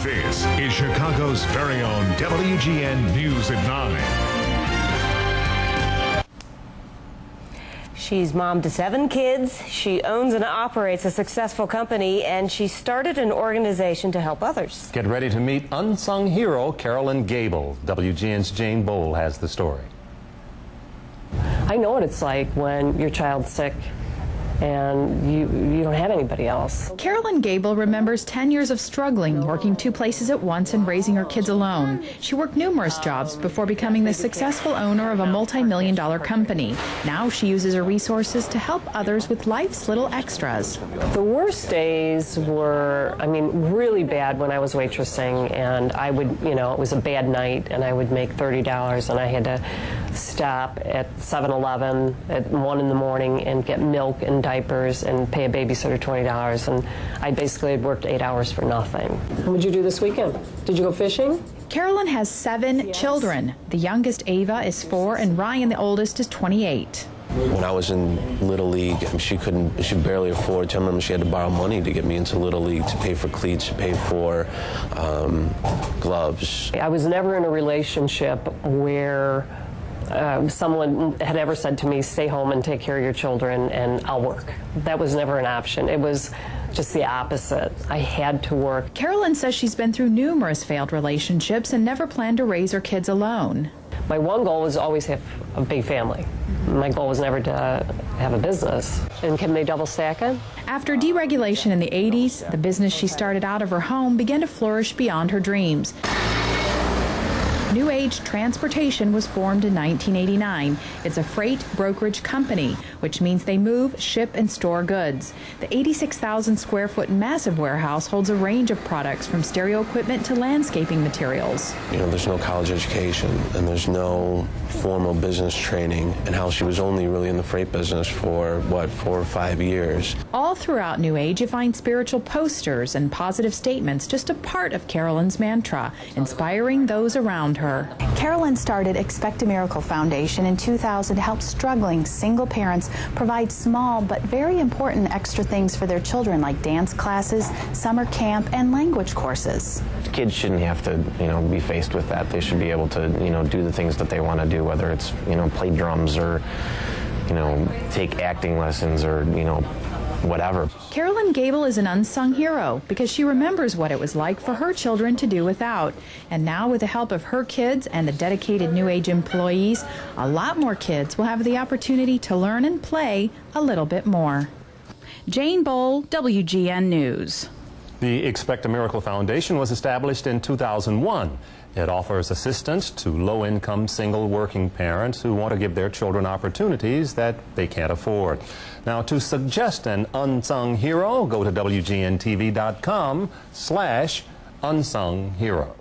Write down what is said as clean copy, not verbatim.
This is Chicago's very own WGN News at 9. She's mom to 7 kids. She owns and operates a successful company, and she started an organization to help others. Get ready to meet unsung hero Carolyn Gable. WGN's Boal has the story. I know what it's like when your child's sick and you don't have anybody else. Carolyn Gable remembers 10 years of struggling, working 2 places at once and raising her kids alone. She worked numerous jobs before becoming the successful owner of a multi-million-dollar company. Now she uses her resources to help others with life's little extras. The worst days were, really bad when I was waitressing, and I would, it was a bad night, and I would make $30, and I had to stop at 7-Eleven at 1 in the morning and get milk and diapers and pay a babysitter $20, and I basically had worked 8 hours for nothing. What did you do this weekend? Did you go fishing? Carolyn has 7 children. The youngest, Ava, is 4, and Ryan, the oldest, is 28. When I was in Little League, she barely afford to. I remember she had to borrow money to get me into Little League, to pay for cleats, to pay for gloves. I was never in a relationship where someone had ever said to me, stay home and take care of your children and I'll work. That was never an option. It was just the opposite. I had to work. Carolyn says she's been through numerous failed relationships and never planned to raise her kids alone. My one goal was always have a big family. My goal was never to have a business. And can they double stack it? After deregulation in the 80s, the business she started out of her home began to flourish beyond her dreams. New Age Transportation was formed in 1989. It's a freight brokerage company, which means they move, ship, and store goods. The 86,000 square foot massive warehouse holds a range of products from stereo equipment to landscaping materials. There's no college education and there's no formal business training, and how she was only really in the freight business for, 4 or 5 years. All throughout New Age, you find spiritual posters and positive statements, just a part of Carolyn's mantra, inspiring those around her. Carolyn started Expect a Miracle Foundation in 2000 to help struggling single parents provide small but very important extra things for their children, like dance classes, summer camp, and language courses. Kids shouldn't have to, be faced with that. They should be able to, do the things that they want to do, whether it's, play drums or, take acting lessons or, whatever. Carolyn Gable is an unsung hero because she remembers what it was like for her children to do without. And now, with the help of her kids and the dedicated New Age employees, a lot more kids will have the opportunity to learn and play a little bit more. Jane Boal, WGN News. The Expect a Miracle Foundation was established in 2001. It offers assistance to low-income single working parents who want to give their children opportunities that they can't afford. Now, to suggest an unsung hero, go to WGNTV.com/unsung hero.